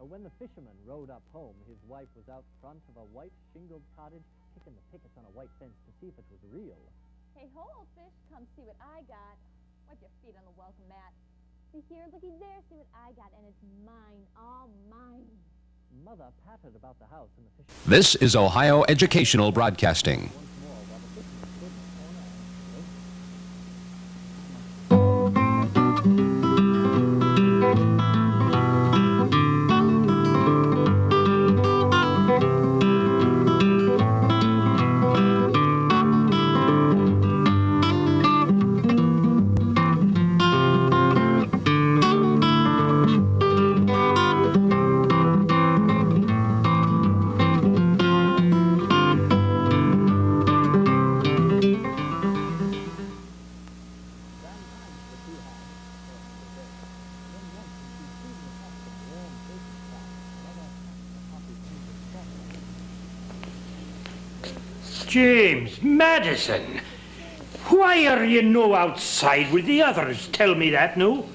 When the fisherman rode up home, his wife was out front of a white shingled cottage, kicking the pickets on a white fence to see if it was real. Hey, ho, old fish, come see what I got. Wipe your feet on the welcome mat. See here, looky there, see what I got, and it's mine, all mine. Mother pattered about the house, and the fisherman... This is Ohio Educational Broadcasting. James Madison, why are you no outside with the others? Tell me that, no?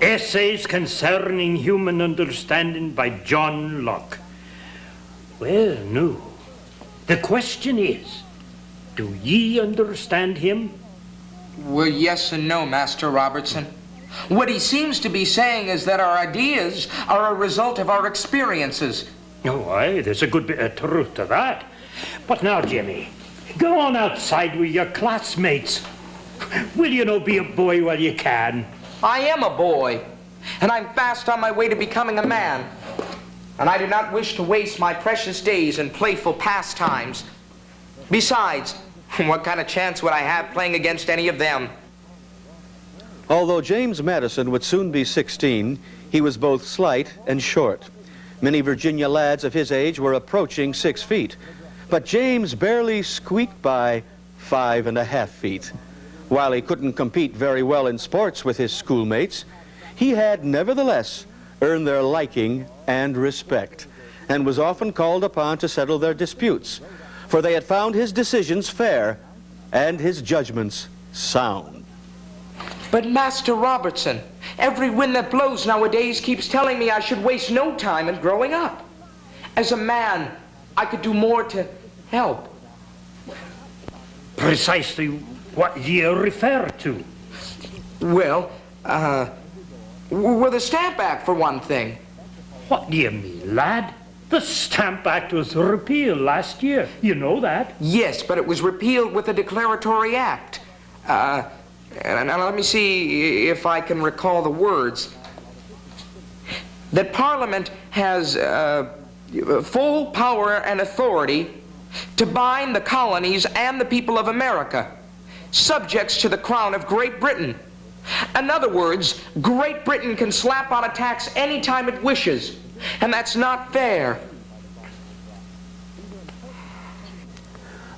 Essays Concerning Human Understanding by John Locke. Well, no. The question is, do ye understand him? Well, yes and no, Master Robertson. What he seems to be saying is that our ideas are a result of our experiences. Oh, aye, there's a good bit of truth to that. But now, Jimmy, go on outside with your classmates. Will you no be a boy while you can? I am a boy, and I'm fast on my way to becoming a man. And I do not wish to waste my precious days in playful pastimes. Besides, what kind of chance would I have playing against any of them? Although James Madison would soon be 16, he was both slight and short. Many Virginia lads of his age were approaching 6 feet, but James barely squeaked by 5.5 feet. While he couldn't compete very well in sports with his schoolmates, he had nevertheless earned their liking and respect, and was often called upon to settle their disputes, for they had found his decisions fair and his judgments sound. But Master Robertson, every wind that blows nowadays keeps telling me I should waste no time in growing up. As a man, I could do more to help. Precisely what ye refer to. Well, the Stamp Act, for one thing. What do you mean, lad? The Stamp Act was repealed last year. You know that. Yes, but it was repealed with a declaratory act. Now let me see if I can recall the words. That Parliament has full power and authority to bind the colonies and the people of America, subjects to the Crown of Great Britain. In other words, Great Britain can slap on a tax anytime it wishes, and that's not fair.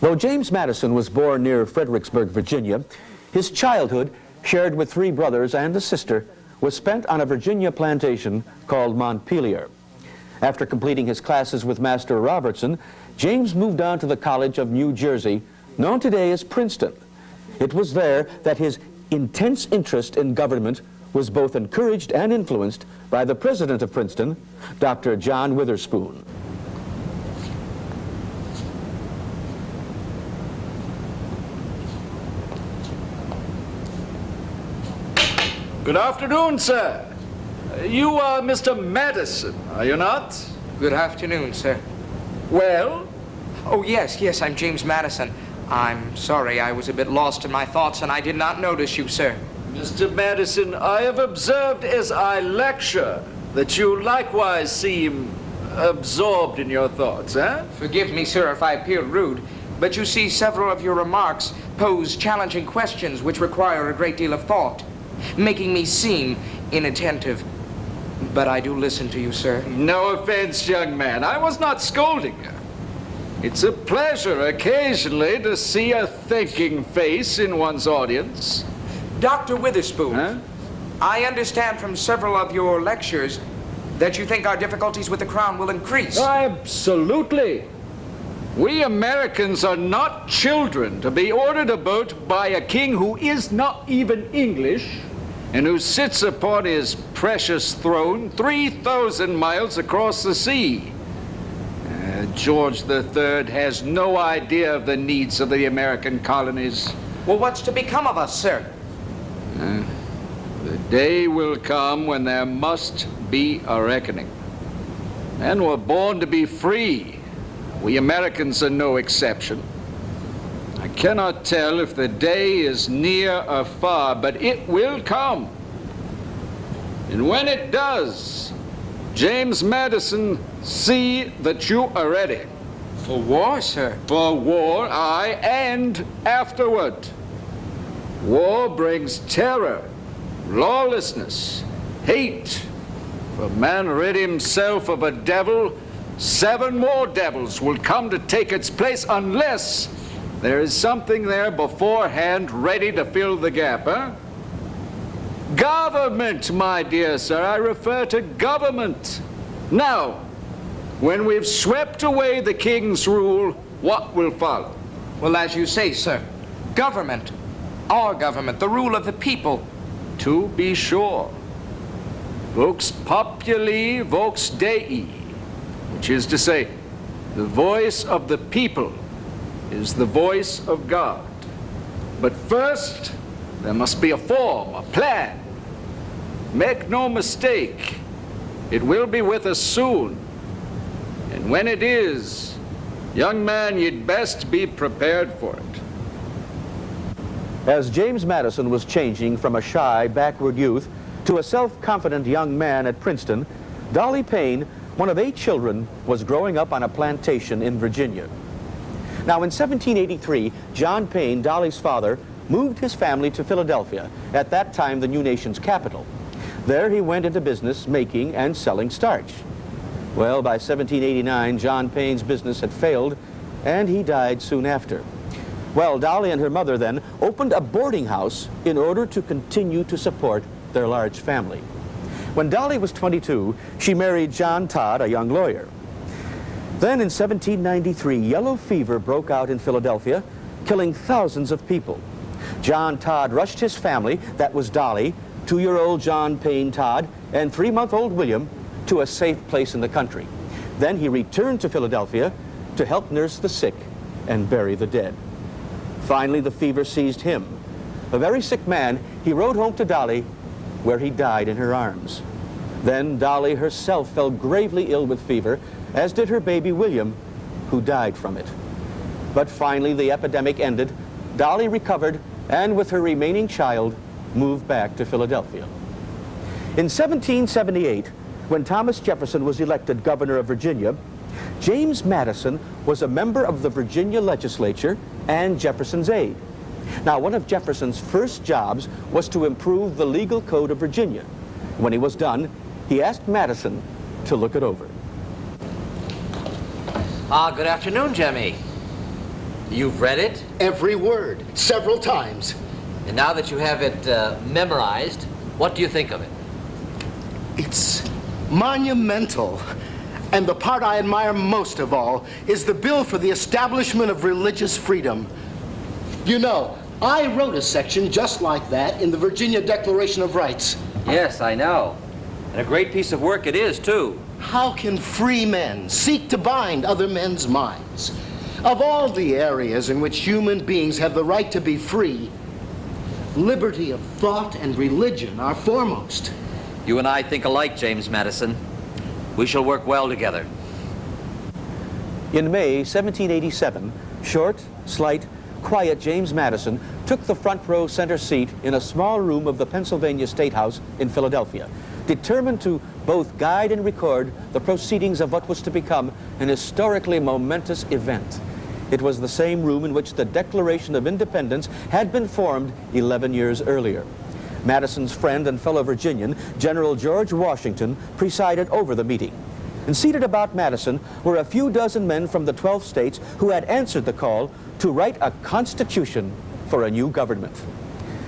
Though James Madison was born near Fredericksburg, Virginia, his childhood, shared with 3 brothers and a sister, was spent on a Virginia plantation called Montpelier. After completing his classes with Master Robertson, James moved on to the College of New Jersey, known today as Princeton. It was there that his intense interest in government was both encouraged and influenced by the president of Princeton, Dr. John Witherspoon. Good afternoon, sir. You are Mr. Madison, are you not? Good afternoon, sir. Well? Oh, yes, I'm James Madison. I'm sorry, I was a bit lost in my thoughts and I did not notice you, sir. Mr. Madison, I have observed as I lecture that you likewise seem absorbed in your thoughts, eh? Forgive me, sir, if I appear rude, but you see several of your remarks pose challenging questions which require a great deal of thought, making me seem inattentive. But I do listen to you, sir. No offense, young man. I was not scolding you. It's a pleasure occasionally to see a thinking face in one's audience. Dr. Witherspoon, Huh? I understand from several of your lectures that you think our difficulties with the Crown will increase. Absolutely. We Americans are not children to be ordered about by a king who is not even English and who sits upon his precious throne 3,000 miles across the sea. George III has no idea of the needs of the American colonies. Well, what's to become of us, sir? The day will come when there must be a reckoning. Men were born to be free. We Americans are no exception. I cannot tell if the day is near or far, but it will come. And when it does, James Madison, see that you are ready. For war, sir? For war, aye, and afterward. War brings terror, lawlessness, hate. If a man rid himself of a devil, 7 more devils will come to take its place unless there is something there beforehand ready to fill the gap, huh? Government, my dear sir, I refer to government. Now, when we've swept away the king's rule, what will follow? Well, as you say, sir, government. Our government, the rule of the people. To be sure. Vox populi, vox Dei, which is to say, the voice of the people is the voice of God. But first, there must be a form, a plan. Make no mistake, it will be with us soon. And when it is, young man, you'd best be prepared for it. As James Madison was changing from a shy, backward youth to a self-confident young man at Princeton, Dolly Payne, one of 8 children, was growing up on a plantation in Virginia. Now, in 1783, John Payne, Dolly's father, moved his family to Philadelphia, at that time the new nation's capital. There he went into business making and selling starch. Well, by 1789, John Payne's business had failed, and he died soon after. Well, Dolly and her mother then opened a boarding house in order to continue to support their large family. When Dolly was 22, she married John Todd, a young lawyer. Then in 1793, yellow fever broke out in Philadelphia, killing thousands of people. John Todd rushed his family, that was Dolly, 2-year-old John Payne Todd, and 3-month-old William, to a safe place in the country. Then he returned to Philadelphia to help nurse the sick and bury the dead. Finally, the fever seized him. A very sick man, he rode home to Dolly, where he died in her arms. Then Dolly herself fell gravely ill with fever, as did her baby William, who died from it. But finally, the epidemic ended. Dolly recovered, and with her remaining child, moved back to Philadelphia. In 1778, when Thomas Jefferson was elected governor of Virginia, James Madison was a member of the Virginia legislature and Jefferson's aide. Now, one of Jefferson's first jobs was to improve the legal code of Virginia. When he was done, he asked Madison to look it over. Good afternoon, Jemmy. You've read it? Every word, several times. And now that you have it memorized, what do you think of it? It's monumental. And the part I admire most of all is the bill for the establishment of religious freedom. You know, I wrote a section just like that in the Virginia Declaration of Rights. Yes, I know. And a great piece of work it is, too. How can free men seek to bind other men's minds? Of all the areas in which human beings have the right to be free, liberty of thought and religion are foremost. You and I think alike, James Madison. We shall work well together. In May 1787, short, slight, quiet James Madison took the front row center seat in a small room of the Pennsylvania State House in Philadelphia, determined to both guide and record the proceedings of what was to become an historically momentous event. It was the same room in which the Declaration of Independence had been formed 11 years earlier. Madison's friend and fellow Virginian, General George Washington, presided over the meeting. And seated about Madison were a few dozen men from the 12 states who had answered the call to write a constitution for a new government.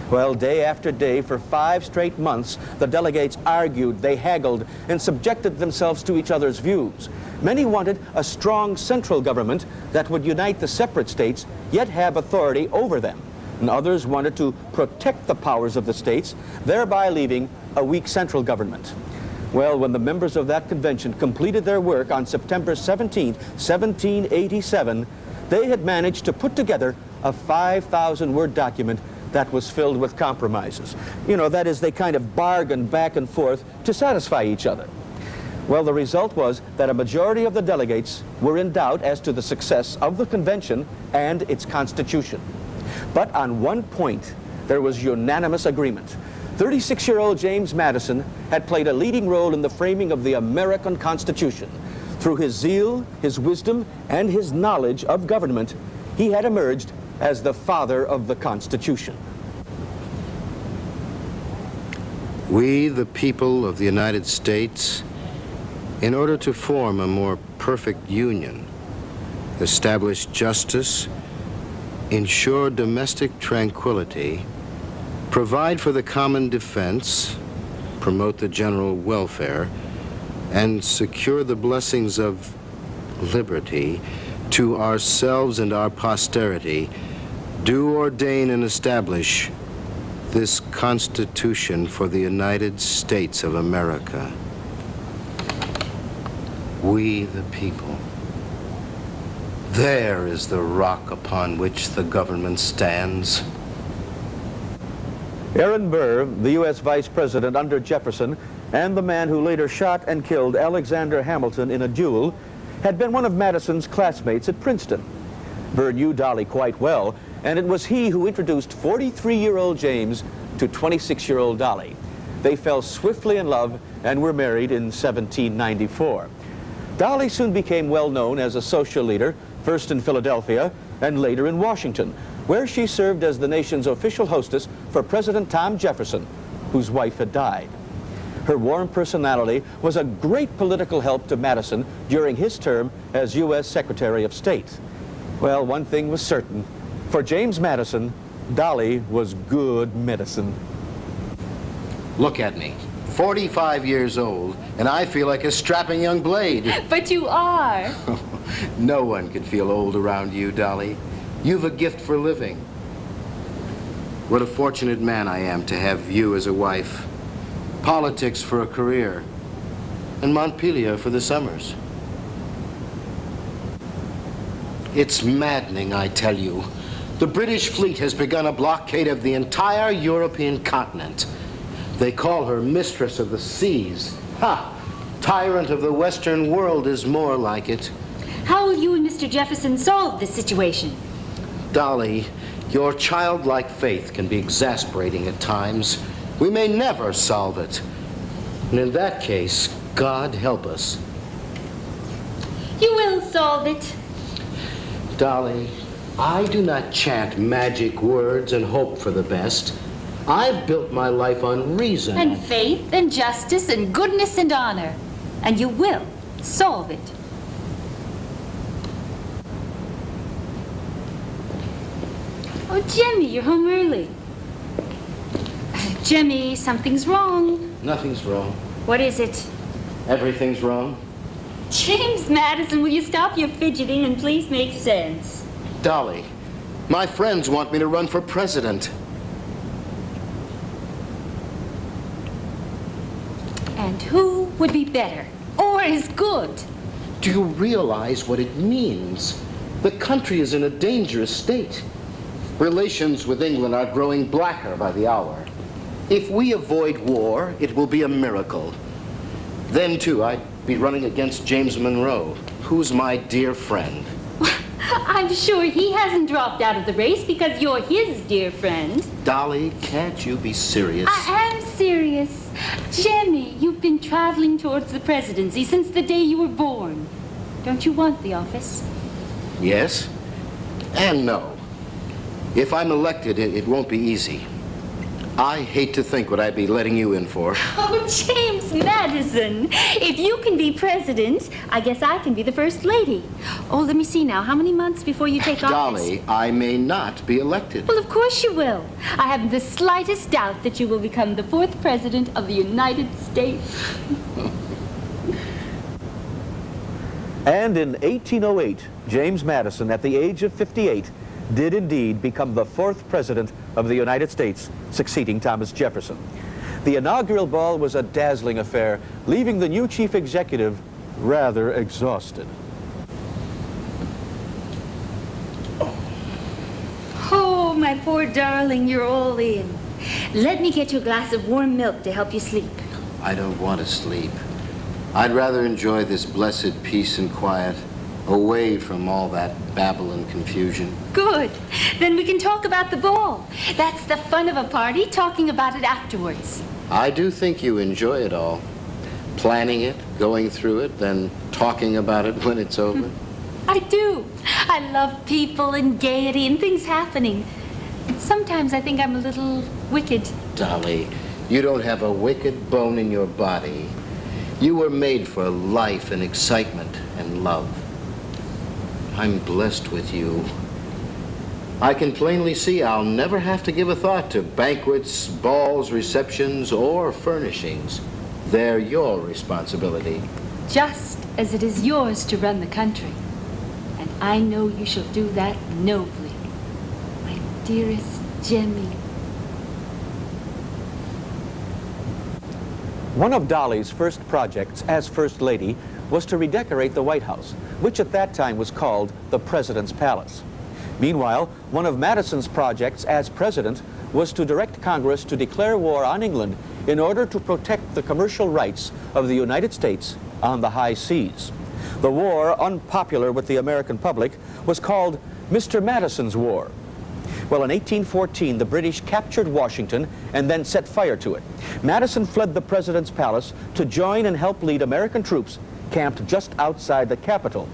Well, day after day, for 5 straight months, the delegates argued, they haggled, and subjected themselves to each other's views. Many wanted a strong central government that would unite the separate states, yet have authority over them. and others wanted to protect the powers of the states, thereby leaving a weak central government. Well, when the members of that convention completed their work on September 17, 1787, they had managed to put together a 5,000-word document that was filled with compromises. You know, that is, they kind of bargained back and forth to satisfy each other. Well, the result was that a majority of the delegates were in doubt as to the success of the convention and its constitution. But on one point, there was unanimous agreement. 36-year-old James Madison had played a leading role in the framing of the American Constitution. Through his zeal, his wisdom, and his knowledge of government, he had emerged as the father of the Constitution. We, the people of the United States, in order to form a more perfect union, establish justice, ensure domestic tranquility, provide for the common defense, promote the general welfare, and secure the blessings of liberty to ourselves and our posterity, do ordain and establish this Constitution for the United States of America. We, the people. There is the rock upon which the government stands. Aaron Burr, the U.S. Vice President under Jefferson, and the man who later shot and killed Alexander Hamilton in a duel, had been one of Madison's classmates at Princeton. Burr knew Dolly quite well, and it was he who introduced 43-year-old James to 26-year-old Dolly. They fell swiftly in love and were married in 1794. Dolly soon became well known as a social leader, first in Philadelphia and later in Washington, where she served as the nation's official hostess for President Tom Jefferson, whose wife had died. Her warm personality was a great political help to Madison during his term as U.S. Secretary of State. Well, one thing was certain. For James Madison, Dolly was good medicine. Look at me, 45 years old, and I feel like a strapping young blade. But you are. No one can feel old around you, Dolly. You've a gift for living. What a fortunate man I am to have you as a wife. Politics for a career, and Montpelier for the summers. It's maddening, I tell you. The British fleet has begun a blockade of the entire European continent. They call her mistress of the seas. Ha! Tyrant of the Western world is more like it. How will you and Mr. Jefferson solve this situation? Dolly, your childlike faith can be exasperating at times. We may never solve it. And in that case, God help us. You will solve it. Dolly, I do not chant magic words and hope for the best. I've built my life on reason. And faith and justice and goodness and honor. And you will solve it. Oh, Jemmy, you're home early. Jemmy, something's wrong. Nothing's wrong. What is it? Everything's wrong. James Madison, will you stop your fidgeting and please make sense? Dolly, my friends want me to run for president. And who would be better or as good? Do you realize what it means? The country is in a dangerous state. Relations with England are growing blacker by the hour. If we avoid war, it will be a miracle. Then, too, I'd be running against James Monroe, who's my dear friend. I'm sure he hasn't dropped out of the race because you're his dear friend. Dolly, can't you be serious? I am serious. Jemmy, you've been traveling towards the presidency since the day you were born. Don't you want the office? Yes and no. If I'm elected, it won't be easy. I hate to think what I'd be letting you in for. Oh, James Madison, if you can be president, I guess I can be the first lady. Oh, let me see now. How many months before you take office? Dolly, I may not be elected. Well, of course you will. I haven't the slightest doubt that you will become the 4th president of the United States. And in 1808, James Madison, at the age of 58, did indeed become the 4th president of the United States, succeeding Thomas Jefferson. The inaugural ball was a dazzling affair, leaving the new chief executive rather exhausted. Oh, my poor darling, you're all in. Let me get you a glass of warm milk to help you sleep. I don't want to sleep. I'd rather enjoy this blessed peace and quiet, away from all that babble and confusion. Good. Then we can talk about the ball. That's the fun of a party, talking about it afterwards. I do think you enjoy it all. Planning it, going through it, then talking about it when it's over. I do. I love people and gaiety and things happening. Sometimes I think I'm a little wicked. Dolly, you don't have a wicked bone in your body. You were made for life and excitement and love. I'm blessed with you. I can plainly see I'll never have to give a thought to banquets, balls, receptions, or furnishings. They're your responsibility. Just as it is yours to run the country. And I know you shall do that nobly. My dearest Jemmy. One of Dolly's first projects as First Lady was to redecorate the White House, which at that time was called the President's Palace. Meanwhile, one of Madison's projects as president was to direct Congress to declare war on England in order to protect the commercial rights of the United States on the high seas. The war, unpopular with the American public, was called Mr. Madison's War. Well, in 1814, the British captured Washington and then set fire to it. Madison fled the President's Palace to join and help lead American troops camped just outside the Capitol.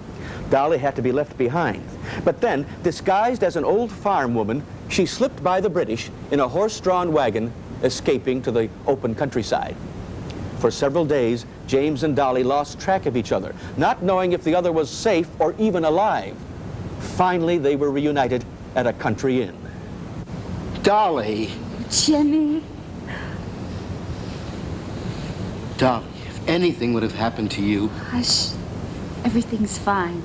Dolly had to be left behind. But then, disguised as an old farm woman, she slipped by the British in a horse-drawn wagon, escaping to the open countryside. For several days, James and Dolly lost track of each other, not knowing if the other was safe or even alive. Finally, they were reunited at a country inn. Dolly. Jemmy. Dolly, if anything would have happened to you... Hush. Everything's fine.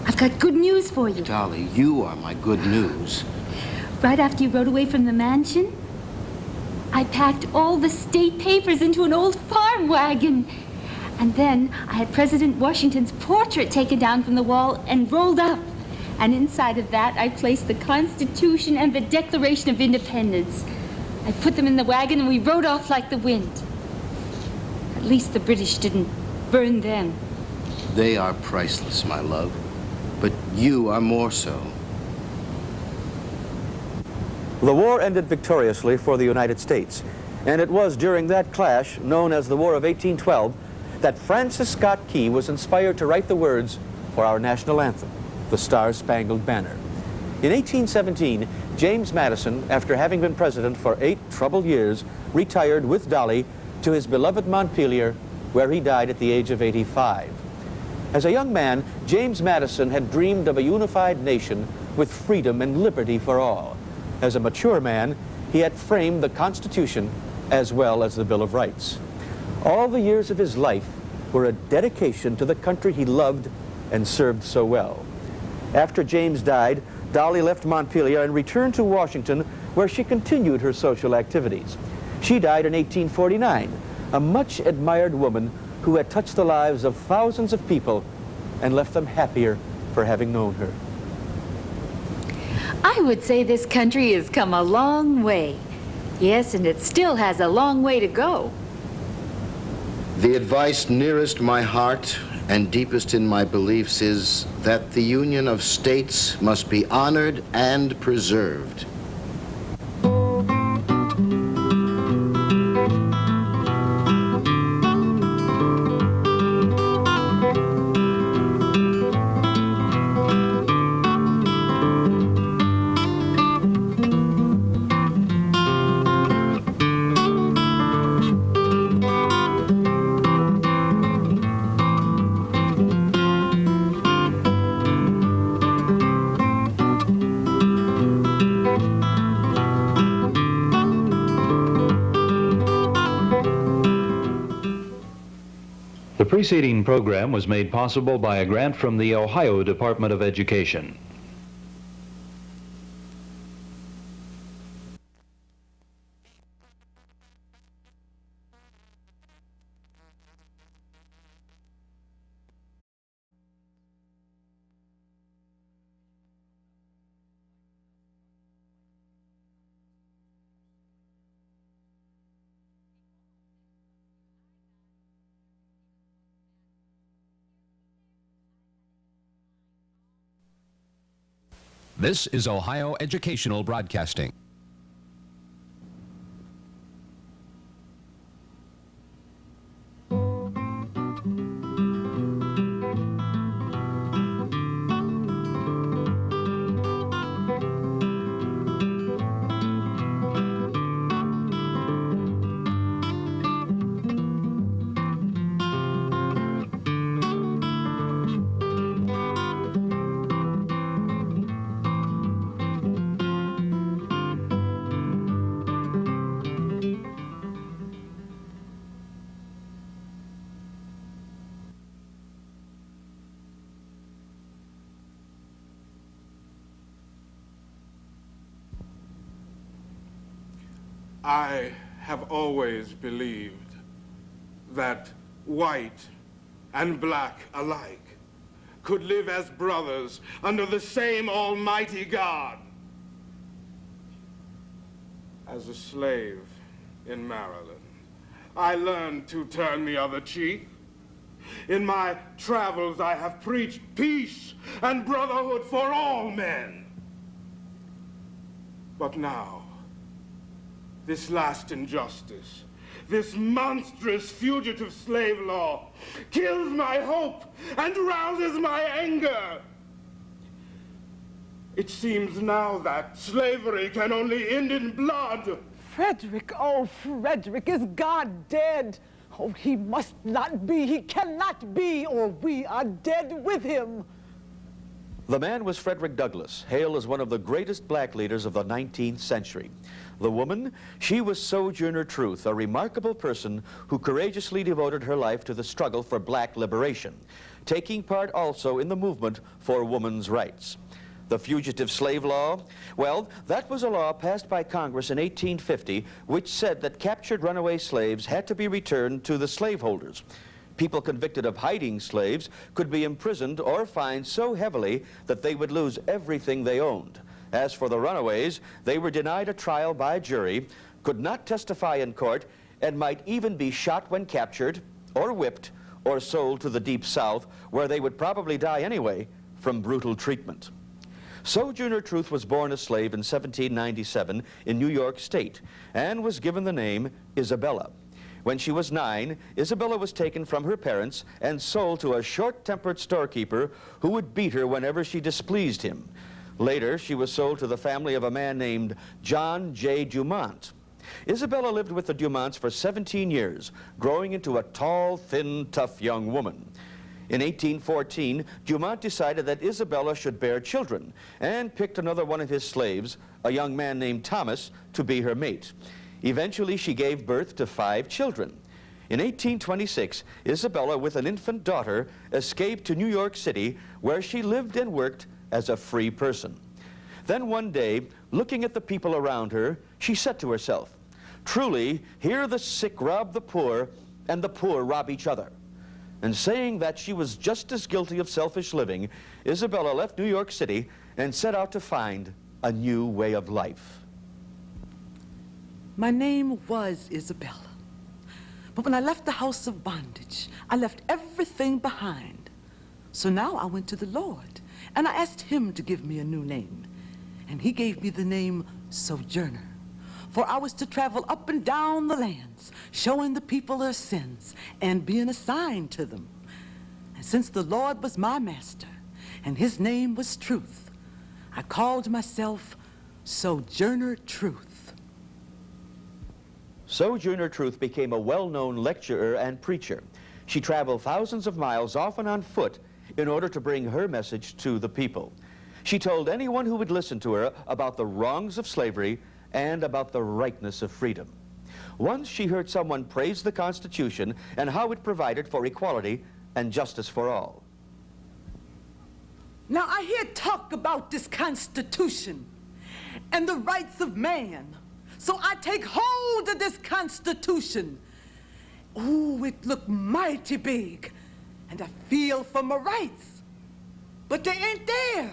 I've got good news for you. Dolly, you are my good news. Right after you rode away from the mansion, I packed all the state papers into an old farm wagon. And then I had President Washington's portrait taken down from the wall and rolled up. And inside of that, I placed the Constitution and the Declaration of Independence. I put them in the wagon and we rode off like the wind. At least the British didn't burn them. They are priceless, my love. But you are more so. The war ended victoriously for the United States, and it was during that clash, known as the War of 1812, that Francis Scott Key was inspired to write the words for our national anthem, the Star-Spangled Banner. In 1817, James Madison, after having been president for 8 troubled years, retired with Dolly to his beloved Montpelier, where he died at the age of 85. As a young man, James Madison had dreamed of a unified nation with freedom and liberty for all. As a mature man, he had framed the Constitution as well as the Bill of Rights. All the years of his life were a dedication to the country he loved and served so well. After James died, Dolly left Montpelier and returned to Washington, where she continued her social activities. She died in 1849, a much admired woman who had touched the lives of thousands of people and left them happier for having known her. I would say this country has come a long way. Yes, and it still has a long way to go. The advice nearest my heart and deepest in my beliefs is that the union of states must be honored and preserved. The preceding program was made possible by a grant from the Ohio Department of Education. This is Ohio Educational Broadcasting. I have always believed that white and black alike could live as brothers under the same almighty God. As a slave in Maryland, I learned to turn the other cheek. In my travels, I have preached peace and brotherhood for all men. But now, this last injustice, this monstrous fugitive slave law, kills my hope and rouses my anger. It seems now that slavery can only end in blood. Frederick, oh, Frederick, is God dead? Oh, he must not be, he cannot be, or we are dead with him. The man was Frederick Douglass, hailed as one of the greatest black leaders of the 19th century. The woman, she was Sojourner Truth, a remarkable person who courageously devoted her life to the struggle for black liberation, taking part also in the movement for women's rights. The fugitive slave law, well, that was a law passed by Congress in 1850 which said that captured runaway slaves had to be returned to the slaveholders. People convicted of hiding slaves could be imprisoned or fined so heavily that they would lose everything they owned. As for the runaways, they were denied a trial by jury, could not testify in court, and might even be shot when captured, or whipped, or sold to the Deep South, where they would probably die anyway from brutal treatment. Sojourner Truth was born a slave in 1797 in New York State and was given the name Isabella. When she was 9, Isabella was taken from her parents and sold to a short-tempered storekeeper who would beat her whenever she displeased him. Later, she was sold to the family of a man named John J. Dumont. Isabella lived with the Dumonts for 17 years, growing into a tall, thin, tough young woman. In 1814, Dumont decided that Isabella should bear children and picked another one of his slaves, a young man named Thomas, to be her mate. Eventually, she gave birth to 5 children. In 1826, Isabella, with an infant daughter, escaped to New York City, where she lived and worked as a free person. Then one day, looking at the people around her, she said to herself, "Truly, here the sick rob the poor, and the poor rob each other." And saying that she was just as guilty of selfish living, Isabella left New York City and set out to find a new way of life. My name was Isabella. But when I left the house of bondage, I left everything behind. So now I went to the Lord, and I asked him to give me a new name. And he gave me the name Sojourner. For I was to travel up and down the lands, showing the people their sins and being a sign to them. And since the Lord was my master, and his name was Truth, I called myself Sojourner Truth. Sojourner Truth became a well-known lecturer and preacher. She traveled thousands of miles, often on foot, in order to bring her message to the people. She told anyone who would listen to her about the wrongs of slavery and about the rightness of freedom. Once she heard someone praise the Constitution and how it provided for equality and justice for all. Now I hear talk about this Constitution and the rights of man. So I take hold of this Constitution. Ooh, it looked mighty big, and I feel for my rights, but they ain't there.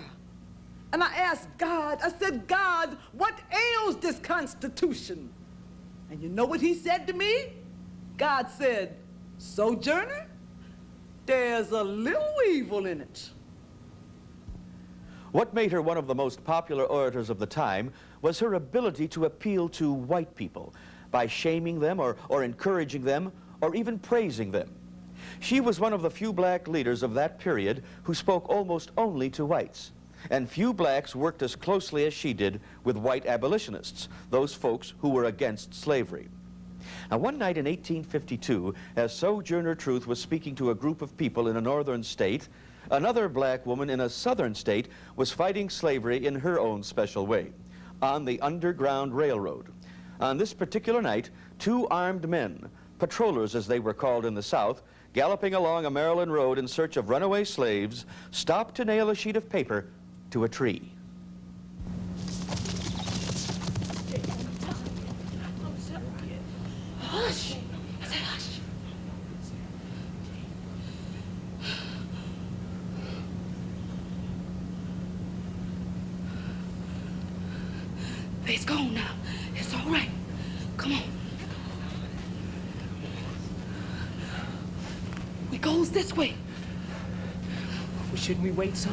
And I asked God, I said, "God, what ails this Constitution?" And you know what he said to me? God said, "Sojourner, there's a little evil in it." What made her one of the most popular orators of the time was her ability to appeal to white people by shaming them or encouraging them or even praising them. She was one of the few black leaders of that period who spoke almost only to whites. And few blacks worked as closely as she did with white abolitionists, those folks who were against slavery. Now, one night in 1852, as Sojourner Truth was speaking to a group of people in a northern state, another black woman in a southern state was fighting slavery in her own special way, on the Underground Railroad. On this particular night, two armed men, patrollers as they were called in the South, galloping along a Maryland road in search of runaway slaves, stopped to nail a sheet of paper to a tree. Hush! I said hush. It's gone now. It's all right. Come on. We goes this way. Well, shouldn't we wait some?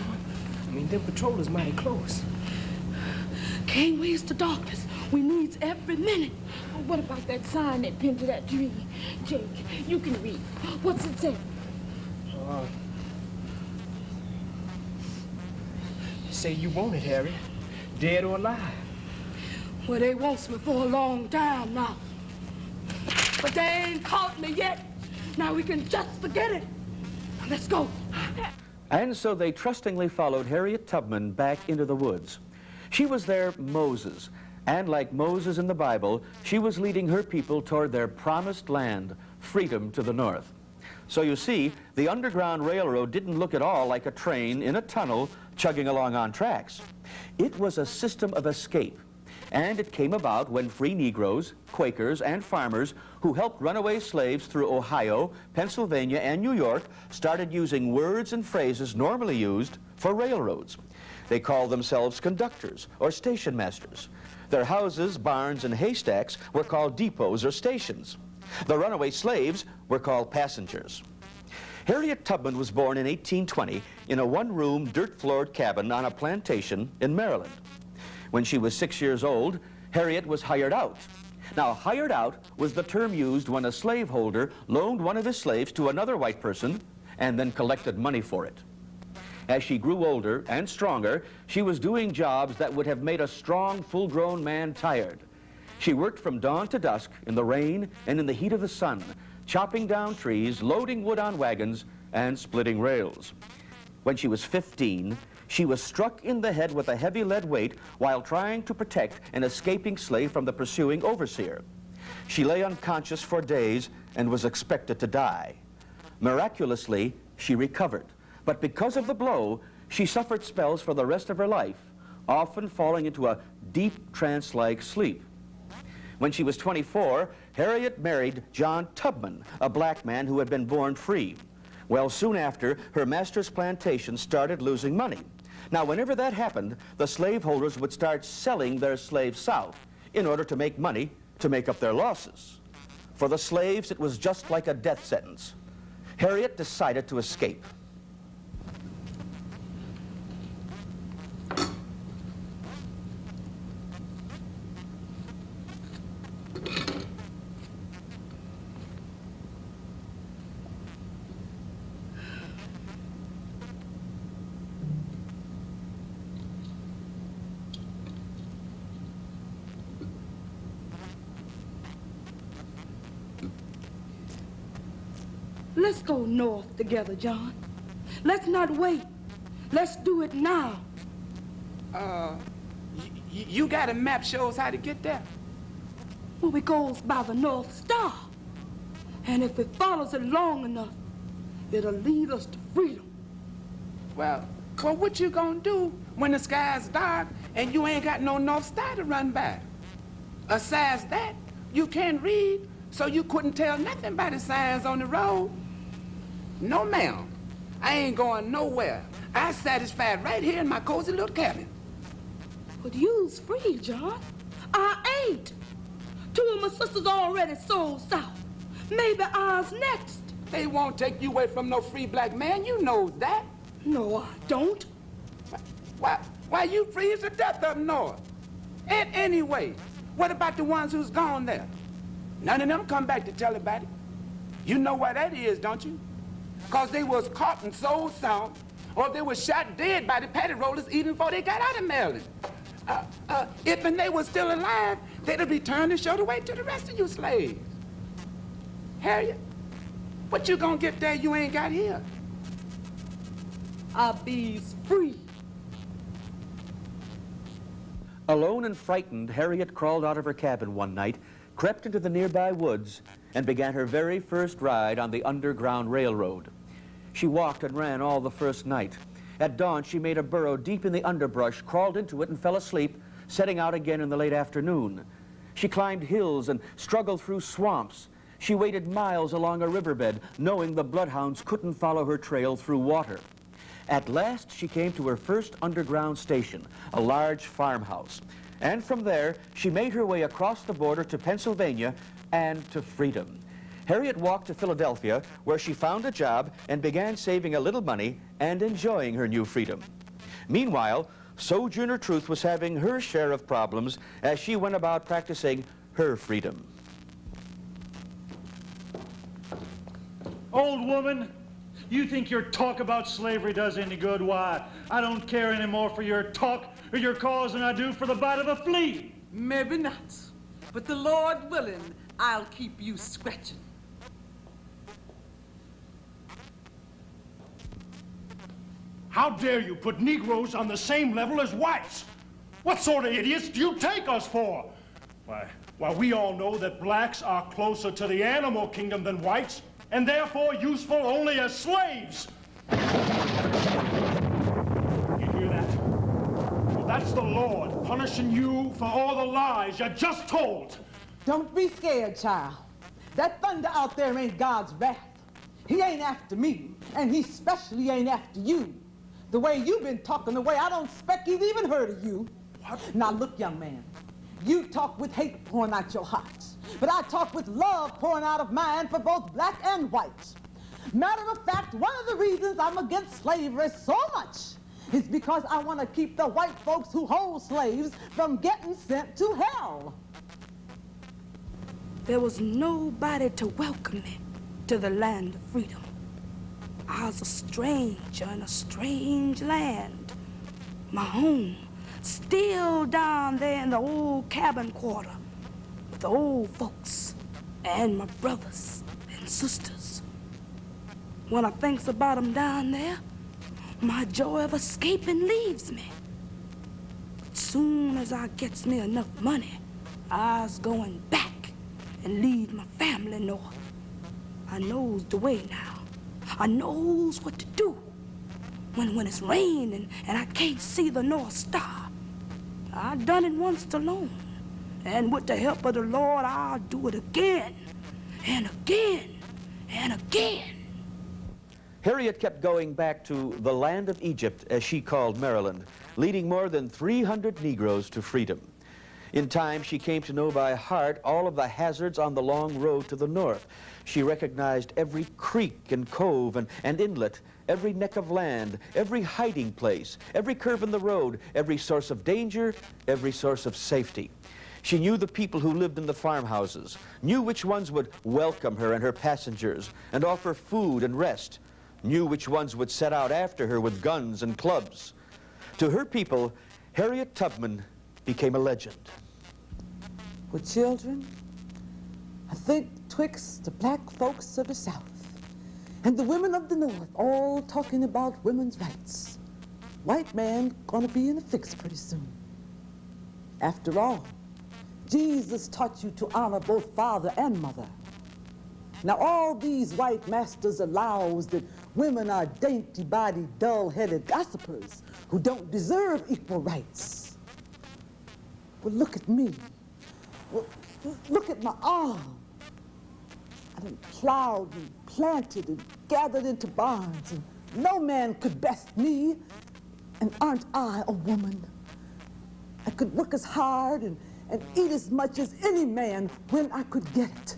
I mean, them patrollers mighty close. Can't waste the darkness. We needs every minute. What about that sign that pinned to that tree? Jake, you can read. What's it say? Say you want it, Harriet. Dead or alive. Well, they wants me for a long time now. But they ain't caught me yet. Now we can just forget it. Now let's go. And so they trustingly followed Harriet Tubman back into the woods. She was their Moses, and like Moses in the Bible, she was leading her people toward their promised land, freedom to the north. So you see, the Underground Railroad didn't look at all like a train in a tunnel chugging along on tracks. It was a system of escape, and it came about when free Negroes, Quakers, and farmers who helped runaway slaves through Ohio, Pennsylvania, and New York started using words and phrases normally used for railroads. They called themselves conductors or station masters. Their houses, barns, and haystacks were called depots or stations. The runaway slaves were called passengers. Harriet Tubman was born in 1820 in a one-room, dirt-floored cabin on a plantation in Maryland. When she was 6 years old, Harriet was hired out. Now, hired out was the term used when a slaveholder loaned one of his slaves to another white person and then collected money for it. As she grew older and stronger, she was doing jobs that would have made a strong, full-grown man tired. She worked from dawn to dusk in the rain and in the heat of the sun, chopping down trees, loading wood on wagons, and splitting rails. When she was 15, she was struck in the head with a heavy lead weight while trying to protect an escaping slave from the pursuing overseer. She lay unconscious for days and was expected to die. Miraculously, she recovered. But because of the blow, she suffered spells for the rest of her life, often falling into a deep trance-like sleep. When she was 24, Harriet married John Tubman, a black man who had been born free. Well, soon after, her master's plantation started losing money. Now, whenever that happened, the slaveholders would start selling their slaves south in order to make money to make up their losses. For the slaves, it was just like a death sentence. Harriet decided to escape. Let's go north together, John. Let's not wait. Let's do it now. You got a map shows how to get there? Well, it goes by the North Star. And if it follows it long enough, it'll lead us to freedom. Well, what you gonna do when the sky's dark and you ain't got no North Star to run by? Besides that, you can't read, so you couldn't tell nothing by the signs on the road. No, ma'am. I ain't going nowhere. I'm satisfied right here in my cozy little cabin. But you's free, John. I ain't. 2 of my sisters already sold south. Maybe ours next. They won't take you away from no free black man. You know that. No, I don't. Why you freeze to death up north? And anyway, what about the ones who's gone there? None of them come back to tell about it. You know why that is, don't you? Because they was caught and sold some, or they were shot dead by the patty rollers even before they got out of Maryland. If and they were still alive, they'd have returned and showed the way to the rest of you slaves. Harriet, what you gonna get there you ain't got here? I be's free. Alone and frightened, Harriet crawled out of her cabin one night, crept into the nearby woods, and began her very first ride on the Underground Railroad. She walked and ran all the first night. At dawn, she made a burrow deep in the underbrush, crawled into it, and fell asleep, setting out again in the late afternoon. She climbed hills and struggled through swamps. She waded miles along a riverbed, knowing the bloodhounds couldn't follow her trail through water. At last, she came to her first underground station, a large farmhouse. And from there, she made her way across the border to Pennsylvania and to freedom. Harriet walked to Philadelphia, where she found a job and began saving a little money and enjoying her new freedom. Meanwhile, Sojourner Truth was having her share of problems as she went about practicing her freedom. Old woman, you think your talk about slavery does any good? Why, I don't care any more for your talk or your cause than I do for the bite of a flea. Maybe not, but the Lord willing, I'll keep you scratching. How dare you put Negroes on the same level as whites? What sort of idiots do you take us for? Why, we all know that blacks are closer to the animal kingdom than whites, and therefore useful only as slaves. You hear that? Well, that's the Lord punishing you for all the lies you just told. Don't be scared, child. That thunder out there ain't God's wrath. He ain't after me, and he especially ain't after you. The way you've been talking, the way I don't expect he's even heard of you. What? Now look, young man, you talk with hate pouring out your heart, but I talk with love pouring out of mine for both black and white. Matter of fact, one of the reasons I'm against slavery so much is because I want to keep the white folks who hold slaves from getting sent to hell. There was nobody to welcome me to the land of freedom. I was a stranger in a strange land. My home still down there in the old cabin quarter with the old folks and my brothers and sisters. When I thinks about them down there, my joy of escaping leaves me. But soon as I gets me enough money, I's going back and lead my family north. I knows the way now. I knows what to do when it's raining and I can't see the North Star. I done it once alone, and with the help of the Lord, I'll do it again and again and again. Harriet kept going back to the land of Egypt, as she called Maryland, leading more than 300 Negroes to freedom. In time, she came to know by heart all of the hazards on the long road to the north. She recognized every creek and cove and inlet, every neck of land, every hiding place, every curve in the road, every source of danger, every source of safety. She knew the people who lived in the farmhouses, knew which ones would welcome her and her passengers and offer food and rest, knew which ones would set out after her with guns and clubs. To her people, Harriet Tubman became a legend. Well, children, I think twixt the black folks of the South and the women of the North all talking about women's rights, white man gonna be in a fix pretty soon. After all, Jesus taught you to honor both father and mother. Now all these white masters allows that women are dainty-bodied, dull-headed gossipers who don't deserve equal rights. Well, look at me. Well, look at my arm. I've been plowed and planted and gathered into barns, and no man could best me. And aren't I a woman? I could work as hard and eat as much as any man when I could get it,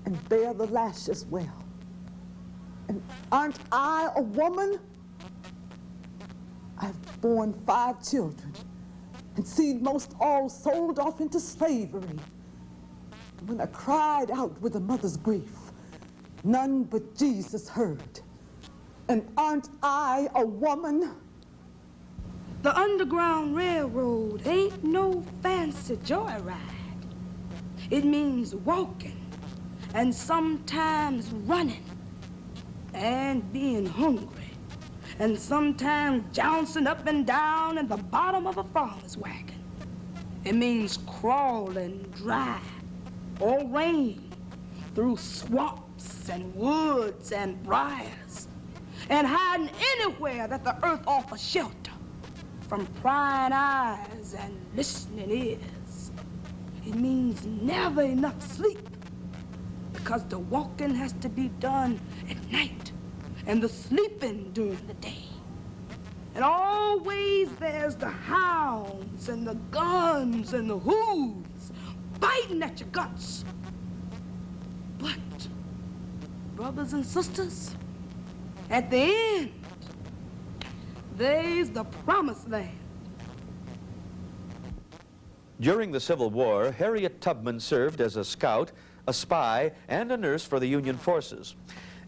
and bear the lash as well. And aren't I a woman? I've born 5 children, and seen most all sold off into slavery. When I cried out with a mother's grief, none but Jesus heard. And aren't I a woman? The Underground Railroad ain't no fancy joyride. It means walking and sometimes running and being hungry and sometimes jouncing up and down in the bottom of a farmer's wagon. It means crawling dry or rain through swamps and woods and briars and hiding anywhere that the earth offers shelter from prying eyes and listening ears. It means never enough sleep, because the walking has to be done at night and the sleeping during the day. And always there's the hounds and the guns and the hooves biting at your guts. But, brothers and sisters, at the end, there's the promised land. During the Civil War, Harriet Tubman served as a scout, a spy, and a nurse for the Union forces.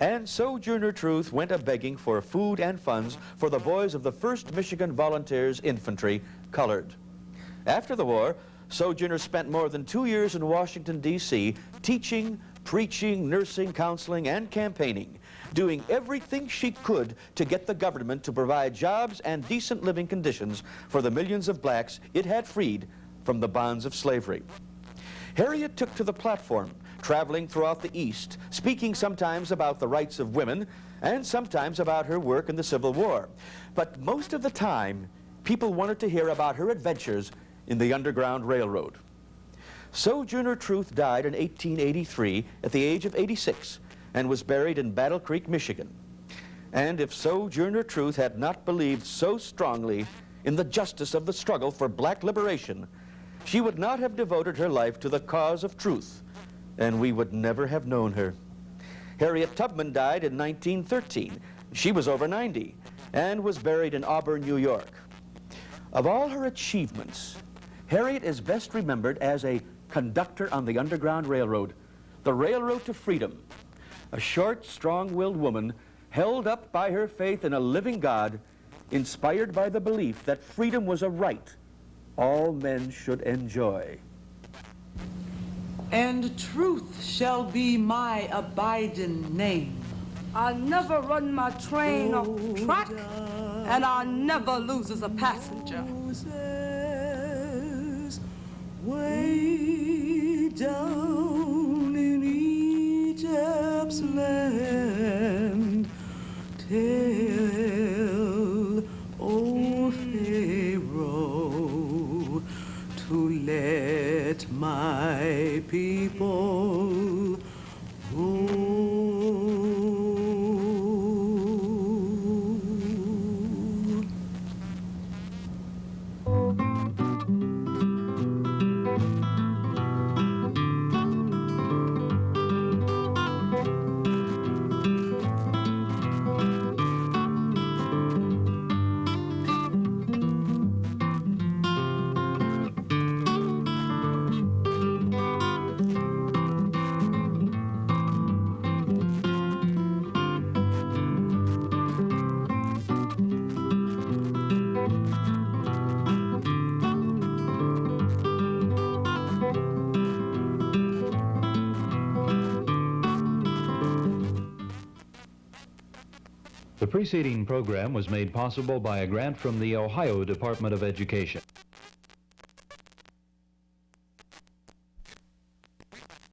And Sojourner Truth went a-begging for food and funds for the boys of the 1st Michigan Volunteers Infantry, colored. After the war, Sojourner spent more than 2 years in Washington, D.C., teaching, preaching, nursing, counseling, and campaigning, doing everything she could to get the government to provide jobs and decent living conditions for the millions of blacks it had freed from the bonds of slavery. Harriet took to the platform, traveling throughout the East, speaking sometimes about the rights of women and sometimes about her work in the Civil War. But most of the time, people wanted to hear about her adventures in the Underground Railroad. Sojourner Truth died in 1883 at the age of 86 and was buried in Battle Creek, Michigan. And if Sojourner Truth had not believed so strongly in the justice of the struggle for black liberation, she would not have devoted her life to the cause of truth, and we would never have known her. Harriet Tubman died in 1913. She was over 90 and was buried in Auburn, New York. Of all her achievements, Harriet is best remembered as a conductor on the Underground Railroad, the railroad to freedom. A short, strong-willed woman held up by her faith in a living God, inspired by the belief that freedom was a right all men should enjoy. And truth shall be my abiding name. I'll never run my train off track, and I'll never lose as a passenger. Way down in Egypt's land, tell old Pharaoh to let my people go. The preceding program was made possible by a grant from the Ohio Department of Education.